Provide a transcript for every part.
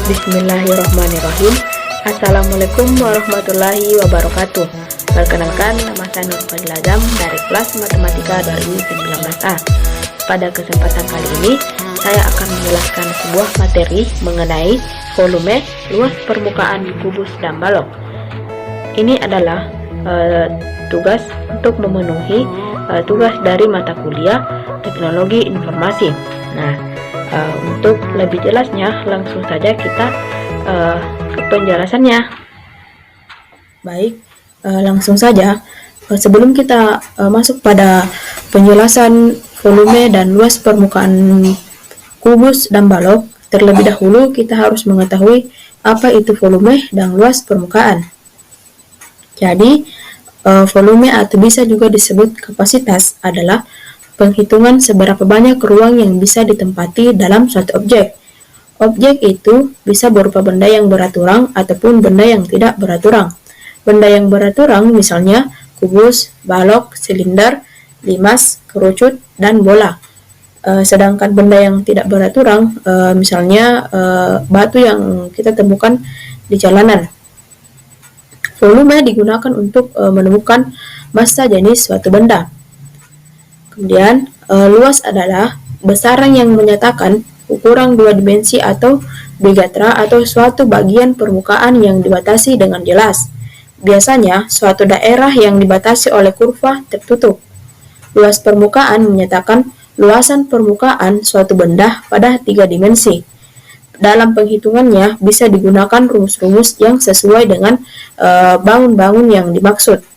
Bismillahirrahmanirrahim. Assalamualaikum warahmatullahi wabarakatuh. Perkenalkan, nama saya Nur Fadil Azam dari kelas Matematika 2019A. Pada kesempatan kali ini, saya akan menjelaskan sebuah materi mengenai volume, luas permukaan kubus dan balok. Ini adalah tugas untuk memenuhi tugas dari mata kuliah Teknologi Informasi. Nah, untuk lebih jelasnya, langsung saja kita ke penjelasannya. Baik, langsung saja. Sebelum kita masuk pada penjelasan volume dan luas permukaan kubus dan balok, terlebih dahulu kita harus mengetahui apa itu volume dan luas permukaan. Jadi, volume atau bisa juga disebut kapasitas adalah penghitungan seberapa banyak ruang yang bisa ditempati dalam suatu objek. Objek itu bisa berupa benda yang beraturang ataupun benda yang tidak beraturang. Benda yang beraturang misalnya kubus, balok, silinder, limas, kerucut, dan bola. Sedangkan benda yang tidak beraturang misalnya batu yang kita temukan di jalanan. Volume digunakan untuk menemukan massa jenis suatu benda. Kemudian, luas adalah besaran yang menyatakan ukuran dua dimensi atau bigastra atau suatu bagian permukaan yang dibatasi dengan jelas. Biasanya, suatu daerah yang dibatasi oleh kurva tertutup. Luas permukaan menyatakan luasan permukaan suatu benda pada tiga dimensi. Dalam penghitungannya, bisa digunakan rumus-rumus yang sesuai dengan bangun-bangun yang dimaksud.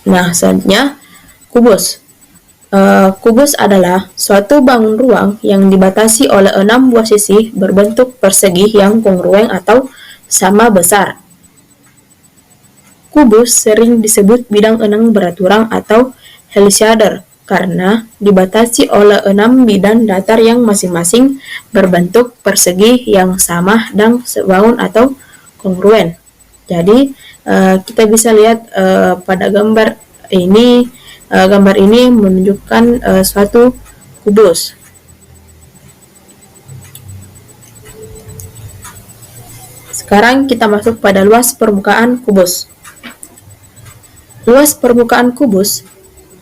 Nah, selanjutnya, kubus. Kubus adalah suatu bangun ruang yang dibatasi oleh 6 buah sisi berbentuk persegi yang kongruen atau sama besar. Kubus sering disebut bidang enang beraturang atau helisader karena dibatasi oleh 6 bidang datar yang masing-masing berbentuk persegi yang sama dan sebangun atau kongruen. Jadi, kita bisa lihat pada gambar ini menunjukkan suatu kubus. Sekarang kita masuk pada luas permukaan kubus. Luas permukaan kubus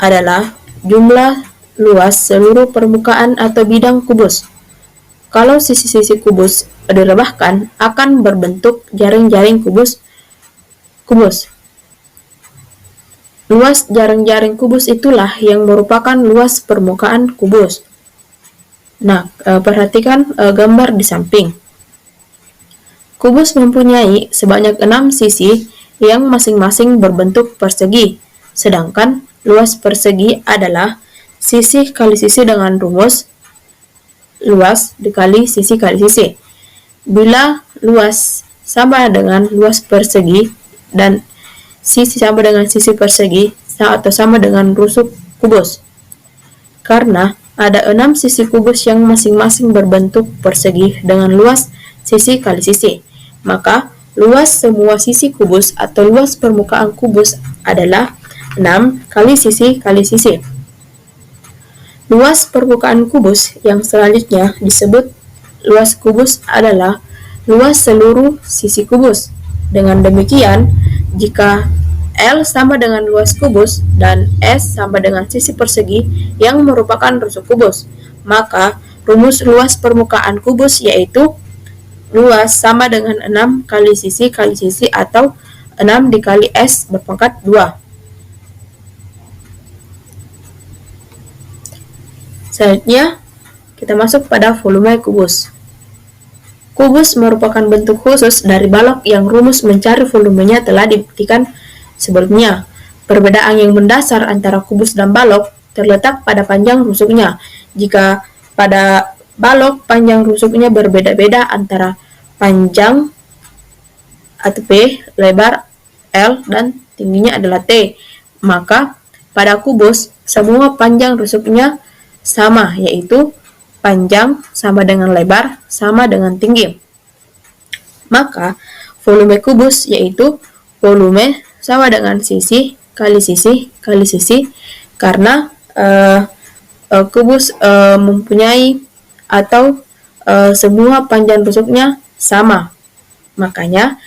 adalah jumlah luas seluruh permukaan atau bidang kubus. Kalau sisi-sisi kubus direbahkan, akan berbentuk jaring-jaring kubus. Luas jaring-jaring kubus itulah yang merupakan luas permukaan kubus. Nah, perhatikan gambar di samping. Kubus mempunyai sebanyak 6 sisi yang masing-masing berbentuk persegi, sedangkan luas persegi adalah sisi kali sisi dengan rumus luas dikali sisi kali sisi. Bila luas sama dengan luas persegi dan sisi sama dengan sisi persegi atau sama dengan rusuk kubus. Karena ada 6 sisi kubus yang masing-masing berbentuk persegi dengan luas sisi kali sisi, maka luas semua sisi kubus atau luas permukaan kubus adalah 6 kali sisi kali sisi. Luas permukaan kubus yang selanjutnya disebut luas kubus adalah luas seluruh sisi kubus. Dengan demikian, jika L sama dengan luas kubus dan S sama dengan sisi persegi yang merupakan rusuk kubus, maka rumus luas permukaan kubus yaitu luas sama dengan 6 kali sisi atau 6 dikali S berpangkat 2. Selanjutnya, kita masuk pada volume kubus. Kubus merupakan bentuk khusus dari balok yang rumus mencari volumenya telah dibuktikan sebelumnya. Perbedaan yang mendasar antara kubus dan balok terletak pada panjang rusuknya. Jika pada balok panjang rusuknya berbeda-beda antara panjang atau P, lebar L, dan tingginya adalah T, maka pada kubus semua panjang rusuknya sama, yaitu panjang sama dengan lebar sama dengan tinggi. Maka volume kubus yaitu volume sama dengan sisi kali sisi kali sisi, karena kubus mempunyai atau semua panjang rusuknya sama. Makanya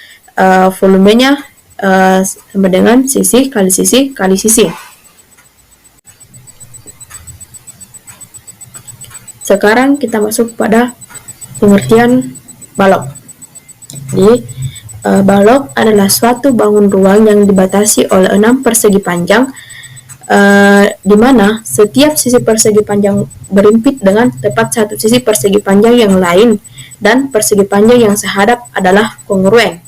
volumenya sama dengan sisi kali sisi kali sisi. Sekarang kita masuk pada pengertian balok. Jadi, balok adalah suatu bangun ruang yang dibatasi oleh 6 persegi panjang, di mana setiap sisi persegi panjang berimpit dengan tepat satu sisi persegi panjang yang lain, dan persegi panjang yang sehadap adalah kongruen.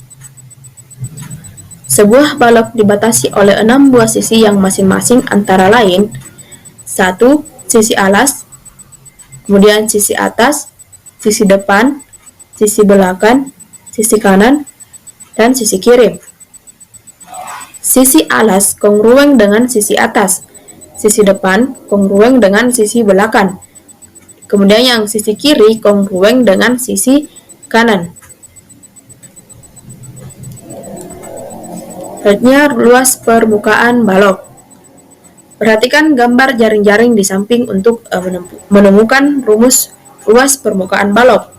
Sebuah balok dibatasi oleh 6 buah sisi yang masing-masing antara lain: 1. Sisi alas, kemudian sisi atas, sisi depan, sisi belakang, sisi kanan, dan sisi kiri. Sisi alas kongruen dengan sisi atas, sisi depan kongruen dengan sisi belakang, kemudian yang sisi kiri kongruen dengan sisi kanan. Selanjutnya, luas permukaan balok. Perhatikan gambar jaring-jaring di samping untuk menemukan rumus luas permukaan balok.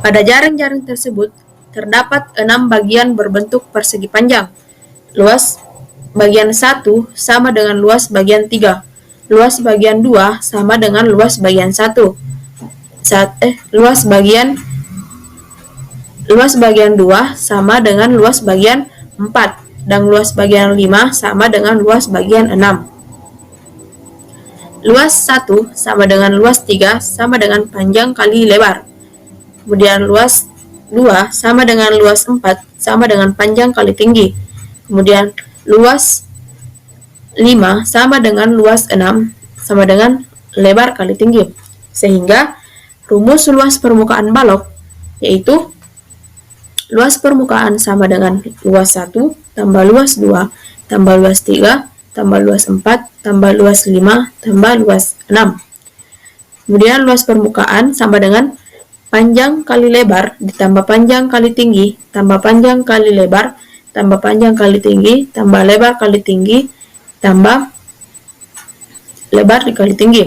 Pada jaring-jaring tersebut terdapat 6 bagian berbentuk persegi panjang. Luas bagian 1 sama dengan luas bagian 3. Luas bagian 2 sama dengan luas bagian 1. Luas bagian 2 sama dengan luas bagian 4. Dan luas bagian 5 sama dengan luas bagian 6. Luas 1 sama dengan luas 3 sama dengan panjang kali lebar. Kemudian luas 2 sama dengan luas 4 sama dengan panjang kali tinggi. Kemudian luas 5 sama dengan luas 6 sama dengan lebar kali tinggi. Sehingga rumus luas permukaan balok yaitu luas permukaan sama dengan luas 1 tambah luas 2 tambah luas 3 tambah luas 4 tambah luas 5 tambah luas 6. Kemudian luas permukaan sama dengan panjang kali lebar ditambah panjang kali tinggi tambah panjang kali lebar tambah panjang kali tinggi tambah lebar kali tinggi tambah lebar dikali tinggi.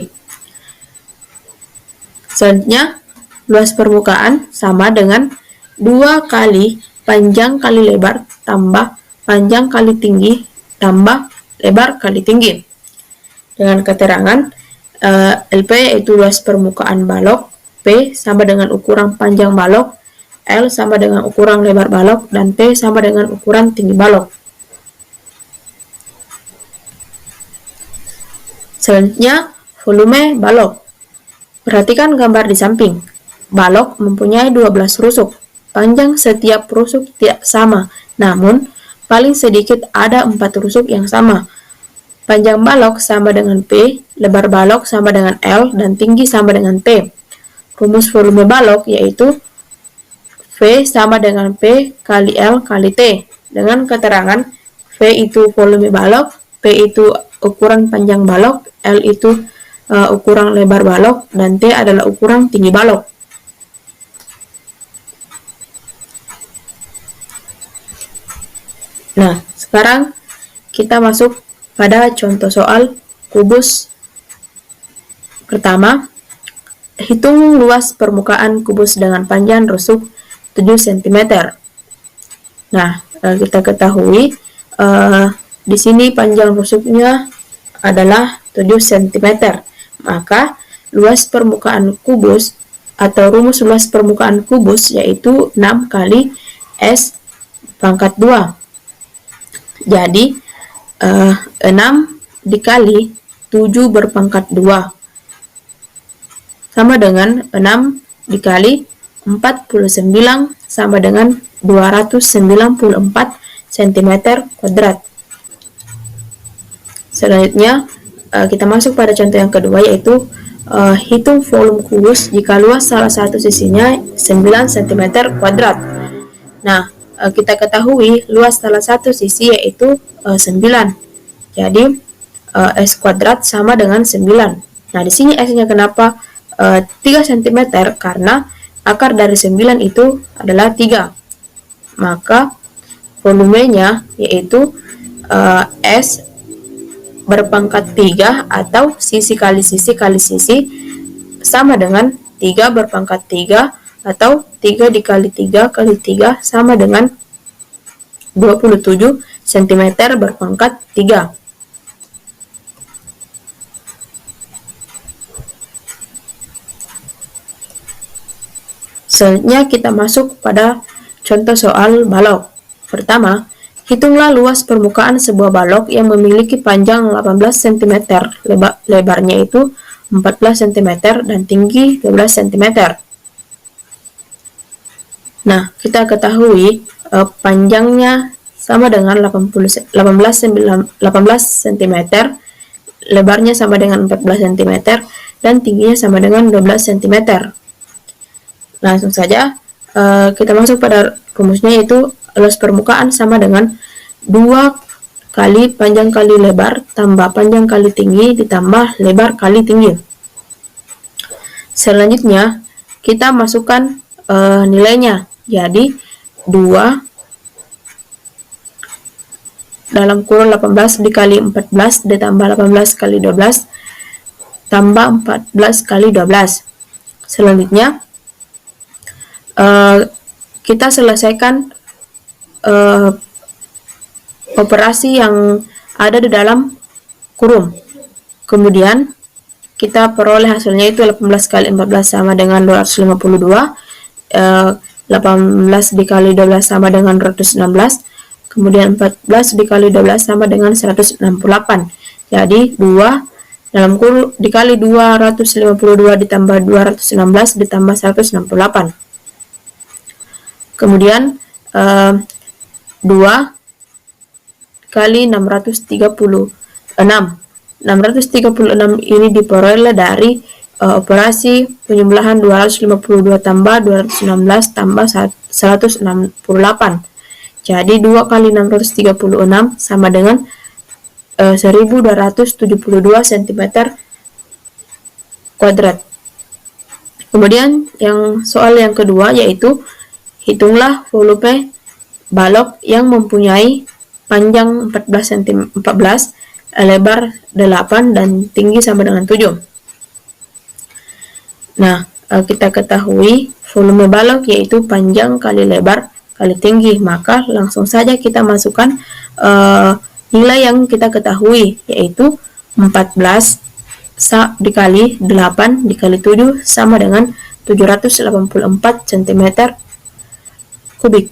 Selanjutnya, luas permukaan sama dengan 2 kali panjang kali lebar tambah panjang kali tinggi tambah lebar kali tinggi. Dengan keterangan LP yaitu luas permukaan balok, P sama dengan ukuran panjang balok, L sama dengan ukuran lebar balok, dan T sama dengan ukuran tinggi balok. Selanjutnya, volume balok. Perhatikan gambar di samping. Balok mempunyai 12 rusuk. Panjang setiap rusuk tidak sama, namun paling sedikit ada 4 rusuk yang sama. Panjang balok sama dengan P, lebar balok sama dengan L, dan tinggi sama dengan T. Rumus volume balok yaitu V sama dengan P kali L kali T. Dengan keterangan V itu volume balok, P itu ukuran panjang balok, L itu ukuran lebar balok, dan T adalah ukuran tinggi balok. Nah, sekarang kita masuk pada contoh soal kubus pertama. Hitung luas permukaan kubus dengan panjang rusuk 7 cm. Nah, kita ketahui di sini panjang rusuknya adalah 7 cm. Maka luas permukaan kubus atau rumus luas permukaan kubus yaitu 6 kali S pangkat 2. Jadi 6 dikali 7 berpangkat 2 sama dengan 6 dikali 49 sama dengan 294 cm kuadrat. Selanjutnya kita masuk pada contoh yang kedua yaitu hitung volume kubus jika luas salah satu sisinya 9 cm kuadrat. Nah, kita ketahui luas salah satu sisi yaitu 9. Jadi S kuadrat sama dengan 9. Nah, di sini S-nya kenapa 3 cm? Karena akar dari 9 itu adalah 3. Maka volumenya yaitu S berpangkat 3 atau sisi kali sisi kali sisi sama dengan 3 berpangkat 3 atau 3 dikali 3 kali 3 sama dengan 27 cm berpangkat 3. Selanjutnya kita masuk pada contoh soal balok. Pertama, hitunglah luas permukaan sebuah balok yang memiliki panjang 18 cm, lebarnya itu 14 cm dan tinggi 12 cm. Nah, kita ketahui panjangnya sama dengan 18 cm, lebarnya sama dengan 14 cm, dan tingginya sama dengan 12 cm. Langsung saja kita masuk pada rumusnya, yaitu luas permukaan sama dengan 2 kali panjang kali lebar tambah panjang kali tinggi ditambah lebar kali tinggi. Selanjutnya kita masukkan nilainya. Jadi 2 dalam kurung 18 dikali 14 ditambah 18 kali 12 tambah 14 kali 12. Selanjutnya kita selesaikan operasi yang ada di dalam kurung. Kemudian kita peroleh hasilnya itu 18 kali 14 sama dengan 252, 18 dikali 12 sama dengan 216, kemudian 14 dikali 12 sama dengan 168. Jadi 2 dalam kurung dikali 252 ditambah 216 ditambah 168. Kemudian 2 kali 636. 636 ini diperoleh dari operasi penjumlahan 252 tambah 216 tambah 168. Jadi 2 kali 636 sama dengan 1272 cm kuadrat. Kemudian soal yang kedua, yaitu hitunglah volume balok yang mempunyai panjang 14 cm, lebar 8 dan tinggi sama dengan 7. Nah, kita ketahui volume balok yaitu panjang kali lebar kali tinggi, maka langsung saja kita masukkan nilai yang kita ketahui, yaitu 14 dikali 8 dikali 7 sama dengan 784 cm kubik.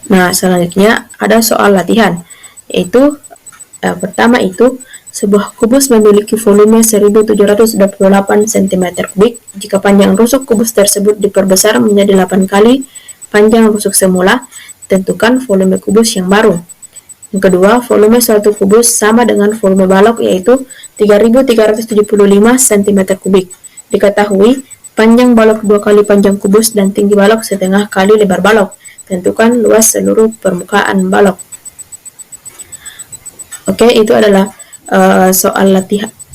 Nah, selanjutnya ada soal latihan, yaitu pertama itu sebuah kubus memiliki volume 1728 cm kubik. Jika panjang rusuk kubus tersebut diperbesar menjadi 8 kali panjang rusuk semula, tentukan volume kubus yang baru. Yang kedua, volume suatu kubus sama dengan volume balok, yaitu 3375 cm kubik. Diketahui panjang balok 2 kali panjang kubus dan tinggi balok setengah kali lebar balok. Tentukan luas seluruh permukaan balok. Oke, itu adalah soal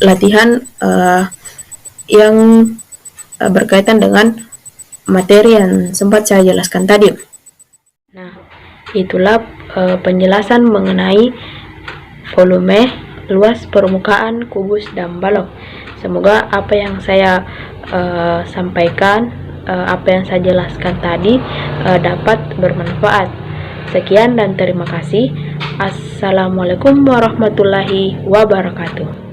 latihan yang berkaitan dengan materi yang sempat saya jelaskan tadi. Nah, itulah penjelasan mengenai volume, luas permukaan kubus dan balok. Semoga apa yang saya sampaikan, apa yang saya jelaskan tadi dapat bermanfaat. Sekian dan terima kasih. Assalamualaikum warahmatullahi wabarakatuh.